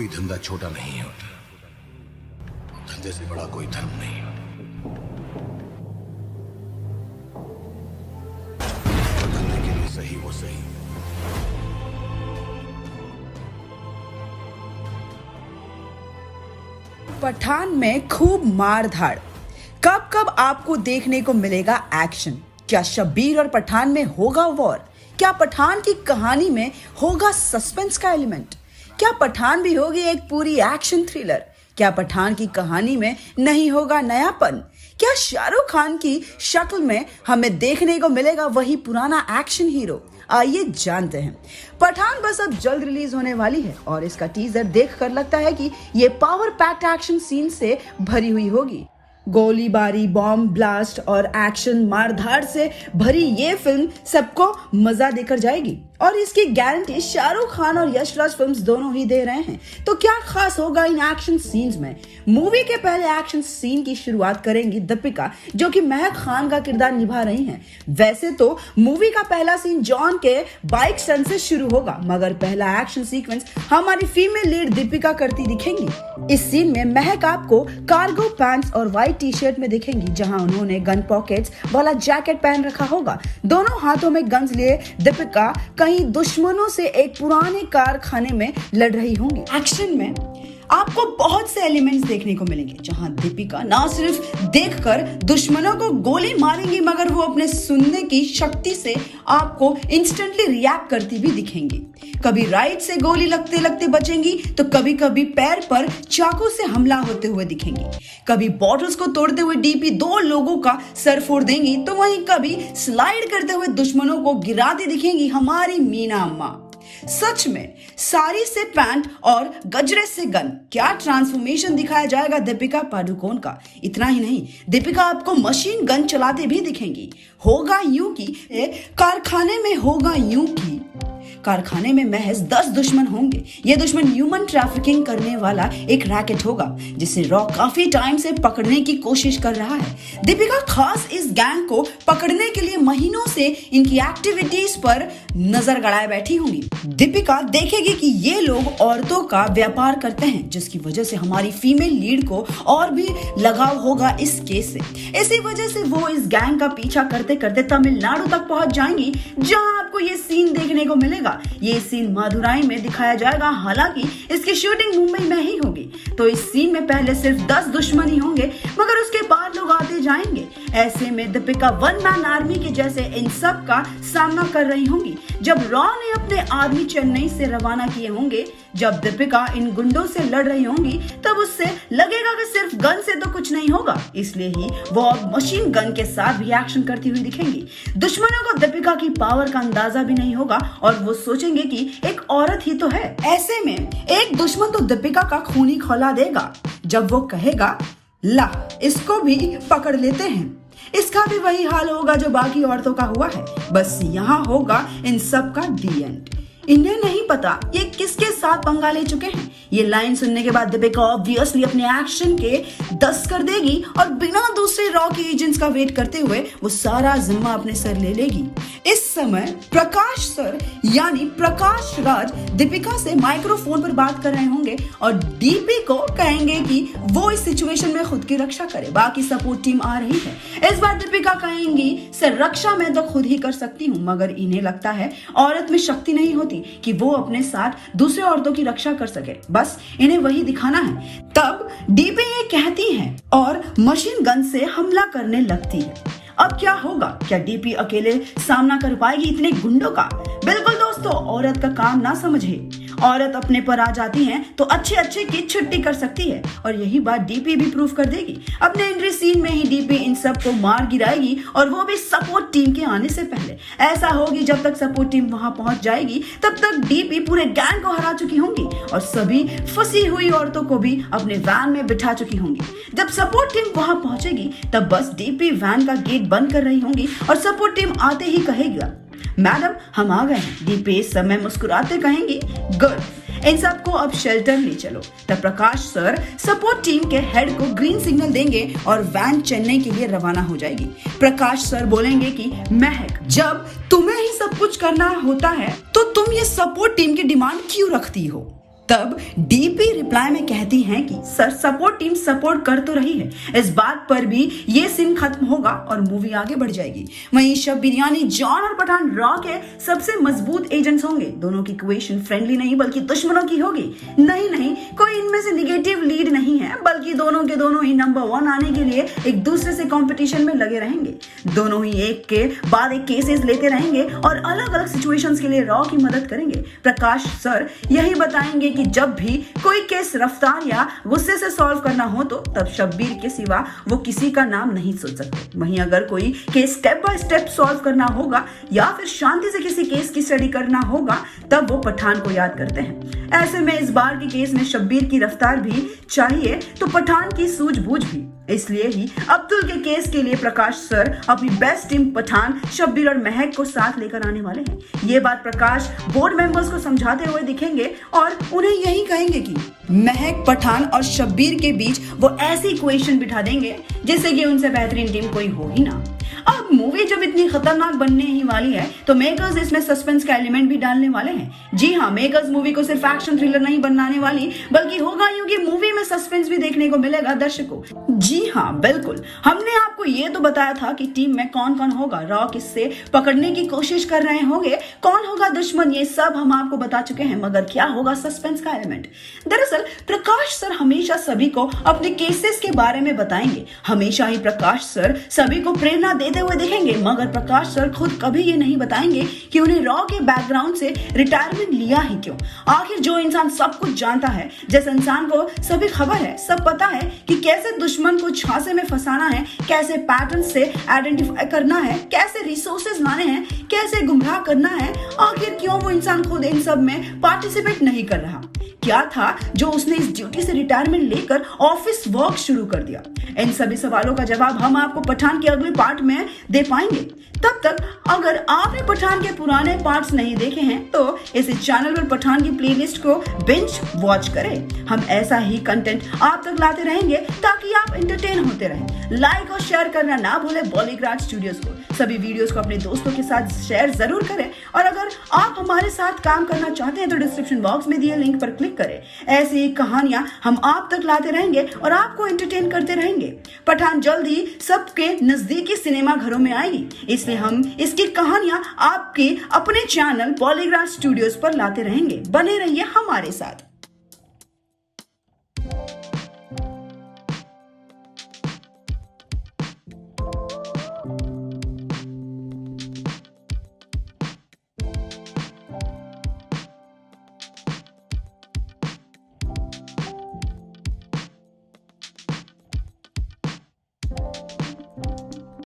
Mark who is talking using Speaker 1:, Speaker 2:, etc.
Speaker 1: कोई धंधा छोटा नहीं होता, धंधे से बड़ा कोई धर्म नहीं होता। जो धंधे के लिए सही वो सही।
Speaker 2: पठान में खूब मार धाड़। कब कब आपको देखने को मिलेगा एक्शन? क्या शब्बीर और पठान में होगा वॉर? क्या पठान की कहानी में होगा सस्पेंस का एलिमेंट? क्या पठान भी होगी एक पूरी एक्शन थ्रिलर? क्या पठान की कहानी में नहीं होगा नयापन? क्या शाहरुख खान की शक्ल में हमें देखने को मिलेगा वही पुराना एक्शन हीरो? आइए जानते हैं। पठान बस अब जल्द रिलीज होने वाली है और इसका टीजर देखकर लगता है कि ये पावर पैक्ड एक्शन सीन से भरी हुई होगी। गोलीबारी, बॉम्ब ब्लास्ट और एक्शन मारधाड़ से भरी ये फिल्म सबको मजा देकर जाएगी और इसकी गारंटी शाहरुख खान और यशराज फिल्म्स दोनों ही दे रहे हैं। तो क्या खास होगा इन एक्शन सीन्स में? मूवी के पहले एक्शन सीन की शुरुआत करेंगी दीपिका, जो कि महक खान का किरदार निभा रही हैं। वैसे तो मूवी का पहला सीन जॉन के बाइक स्टंट से शुरू होगा, मगर पहला एक्शन सीक्वेंस हमारी फीमेल लीड दीपिका करती दिखेंगी। इस सीन में महक आपको कार्गो पैंट्स और व्हाइट टी शर्ट में दिखेंगी, जहां उन्होंने गन पॉकेट्स वाला जैकेट पहन रखा होगा। दोनों हाथों में गन्स लिए दीपिका कहीं दुश्मनों से एक पुराने कारखाने में लड़ रही होंगी। एक्शन में आपको बहुत से एलिमेंट्स देखने को मिलेंगे, जहां दीपिका ना सिर्फ देखकर दुश्मनों को गोली मारेंगी, मगर वो अपने सुनने की शक्ति से आपको इंस्टेंटली रिएक्ट करती भी दिखेंगी। कभी राइट से गोली लगते लगते बचेंगी, तो कभी कभी पैर पर चाकू से हमला होते हुए दिखेंगी। कभी बॉटल्स को तोड़ते हुए डीपी 2 लोगों का सर फोड़ देंगी, तो वहीं कभी स्लाइड करते हुए दुश्मनों को गिराती दिखेंगी हमारी मीना अम्मा। सच में साड़ी से पैंट और गजरे से गन, क्या ट्रांसफॉर्मेशन दिखाया जाएगा दीपिका पादुकोण का। इतना ही नहीं, दीपिका आपको मशीन गन चलाते भी दिखेंगी। होगा यूं कि कारखाने में होगा यूं कि कारखाने में महज 10 दुश्मन होंगे। ये दुश्मन ह्यूमन ट्रैफिकिंग करने वाला एक रैकेट होगा, जिसे रॉक काफी टाइम से पकड़ने की कोशिश कर रहा है। दीपिका खास इस गैंग को पकड़ने के लिए महीनों से इनकी एक्टिविटीज पर नजर गड़ाए बैठी होंगी। दीपिका देखेगी कि ये लोग औरतों का व्यापार करते हैं, जिसकी वजह से हमारी फीमेल लीड को और भी लगाव होगा इस केस से। इसी वजह से वो इस गैंग का पीछा करते करते तमिलनाडु तक पहुंच जाएंगी, जहां आपको ये सीन देखने को मिलेगा। ये सीन मदुराई में दिखाया जाएगा, हालांकि इसकी शूटिंग मुंबई में ही होगी। तो इस सीन में पहले सिर्फ 10 दुश्मन ही होंगे, मगर उसके बाद लोग आते जाएंगे। ऐसे में दीपिका वन मैन आर्मी के जैसे इन सब का सामना कर रही होंगी। जब रॉ ने अपने आर्मी चेन्नई से रवाना किए होंगे, जब दीपिका इन गुंडों से लड़ रही होंगी, तब उससे लगेगा कि सिर्फ गन से तो कुछ नहीं होगा, इसलिए ही वो अब मशीन गन के साथ भी एक्शन करती हुई दिखेंगी। दुश्मनों को दीपिका की पावर का अंदाजा भी नहीं होगा और वो सोचेंगे कि एक औरत ही तो है। ऐसे में एक दुश्मन तो दीपिका का खून ही खौला देगा, जब वो कहेगा ला इसको भी पकड़ लेते हैं। इसका भी वही हाल होगा जो बाकी औरतों का हुआ है, बस यहाँ होगा इन सब का दी एंड। इन्हें नहीं पता ये किसके साथ पंगा ले चुके हैं। ये लाइन सुनने के बाद दीपिका ऑब्वियसली अपने एक्शन के 10 कर देगी और बिना दूसरे रॉ के एजेंट्स का वेट करते हुए वो सारा जिम्मा अपने सर ले लेगी। इस समय प्रकाश सर यानी प्रकाश राज दीपिका से माइक्रोफोन पर बात कर रहे होंगे और डीपी को कहेंगे कि वो इस सिचुएशन में खुद की रक्षा करे, बाकी सपोर्ट टीम आ रही है। इस बार दीपिका कहेंगी सर रक्षा मैं तो खुद ही कर सकती हूँ, मगर इन्हें लगता है औरत में शक्ति नहीं होती कि वो अपने साथ दूसरे औरतों की रक्षा कर सके, बस इन्हें वही दिखाना है। तब डीपी ये कहती है और मशीन गन से हमला करने लगती है। अब क्या होगा? क्या डीपी अकेले सामना कर पाएगी इतने गुंडों का? बिल्कुल दोस्तों, औरत का काम ना समझे। औरत अपने पर आ जाती है तो अच्छे अच्छे की छुट्टी कर सकती है और यही बात डीपी भी प्रूव कर देगी। अपने एंट्री सीन में ही डीपी इन सब को मार गिराएगी और वो भी सपोर्ट टीम के आने से पहले। ऐसा होगी जब तक सपोर्ट टीम वहां पहुंच जाएगी तब तक डीपी पूरे गैंग को हरा चुकी होंगी और सभी फंसी हुई औरतों को भी अपने वैन में बिठा चुकी होंगी। जब सपोर्ट टीम वहां पहुंचेगी तब बस डीपी वैन का गेट बंद कर रही होंगी और सपोर्ट टीम आते ही कहेगा मैडम हम आ गए हैं। डीपी इस समय मुस्कुराते कहेंगी गुड, इन सबको अब शेल्टर ले चलो। तब प्रकाश सर सपोर्ट टीम के हेड को ग्रीन सिग्नल देंगे और वैन चेन्नई के लिए रवाना हो जाएगी। प्रकाश सर बोलेंगे कि महक जब तुम्हें ही सब कुछ करना होता है तो तुम ये सपोर्ट टीम की डिमांड क्यों रखती हो? तब डीपी रिप्लाई में कहती हैं कि सर सपोर्ट टीम सपोर्ट कर तो रही है, इस बात पर भी ये सीन खत्म होगा और मूवी आगे बढ़ जाएगी। वहीं शब्बीर यानी जॉन और पठान रॉ के सबसे मजबूत एजेंट्स होंगे। दोनों की इक्वेशन फ्रेंडली नहीं बल्कि दुश्मनों की होगी। नहीं, कोई इनमें से निगेटिव लीड नहीं है, बल्कि दोनों के दोनों ही नंबर 1 आने के लिए एक दूसरे से कंपटीशन में लगे रहेंगे। दोनों ही एक के बाद एक केसेस लेते रहेंगे और अलग अलग सिचुएशंस के लिए रॉ की मदद करेंगे। प्रकाश सर यही बताएंगे कि जब भी कोई केस रफ्तार या गुस्से से सॉल्व करना हो तो तब शब्बीर के सिवा वो किसी का नाम नहीं सोच सकते। वहीं अगर कोई case step by step solve करना होगा या फिर शांति से किसी केस की स्टडी करना होगा तब वो पठान को याद करते हैं। ऐसे में इस बार के केस में शब्बीर की रफ्तार भी चाहिए तो पठान की सूझबूझ भी। इसलिए ही अब्दुल के केस के लिए प्रकाश सर अपनी बेस्ट टीम पठान, शब्बीर और महक को साथ लेकर आने वाले हैं। ये बात प्रकाश बोर्ड मेंबर्स को समझाते हुए दिखेंगे और उन्हें यही कहेंगे कि महक, पठान और शब्बीर के बीच वो ऐसी इक्वेशन बिठा देंगे जिससे कि उनसे बेहतरीन टीम कोई हो ही ना। अब मूवी जब इतनी खतरनाक बनने ही वाली है तो मेकर्स इसमें सस्पेंस का एलिमेंट भी डालने वाले हैं। जी हाँ, मेकर्स मूवी को सिर्फ एक्शन थ्रिलर नहीं बनाने वाली बल्कि होगा यूं कि मूवी में सस्पेंस भी देखने को मिलेगा दर्शकों। जी हाँ, बिल्कुल, हमने आपको ये तो बताया था कि टीम में कौन कौन होगा, रॉ किससे पकड़ने की कोशिश कर रहे होंगे, कौन होगा दुश्मन, ये सब हम आपको बता चुके हैं, मगर क्या होगा सस्पेंस का एलिमेंट। दरअसल प्रकाश सर हमेशा सभी को अपने केसेस के बारे में बताएंगे। हमेशा ही प्रकाश सर सभी को प्रेरणा देते हुए दिखेंगे, मगर प्रकाश सर खुद कभी ये नहीं बताएंगे कि उन्हें रॉ के बैकग्राउंड से रिटायरमेंट लिया ही क्यों। आखिर जो इंसान सब कुछ जानता है, जिस इंसान को सभी खबर है, सब पता है कि कैसे दुश्मन को झांसे में फंसाना है, कैसे पैटर्न से आइडेंटिफाई करना है, कैसे रिसोर्सेज लाने हैं, कैसे गुमराह करना है, आखिर क्यों वो इंसान खुद इन सब में पार्टिसिपेट नहीं कर रहा। क्या था जो उसने इस ड्यूटी से रिटायरमेंट लेकर ऑफिस वर्क शुरू कर दिया। इन सभी सवालों का जवाब हम आपको पठान के अगले पार्ट में दे पाएंगे। तब तक अगर आपने पठान के पुराने पार्ट्स नहीं देखे हैं तो इस चैनल पर पठान की प्लेलिस्ट को बिंज वॉच करें। हम ऐसा ही कंटेंट आप तक लाते रहेंगे ताकि आप एंटरटेन होते रहें। लाइक और शेयर करना ना भूलें बॉलीग्राज स्टूडियोज को। सभी वीडियोस को अपने दोस्तों के साथ शेयर जरूर करें और अगर आप हमारे साथ काम करना चाहते हैं तो डिस्क्रिप्शन बॉक्स में दिए लिंक पर क्लिक करें। ऐसी ही कहानियां हम आप तक लाते रहेंगे और आपको एंटरटेन करते रहेंगे। पठान जल्द ही सबके नजदीकी सिनेमा घरों में आएगी, इसलिए हम इसकी कहानियां आपके अपने चैनल बॉलीग्राज स्टूडियोज पर लाते रहेंगे। बने रहिए हमारे साथ।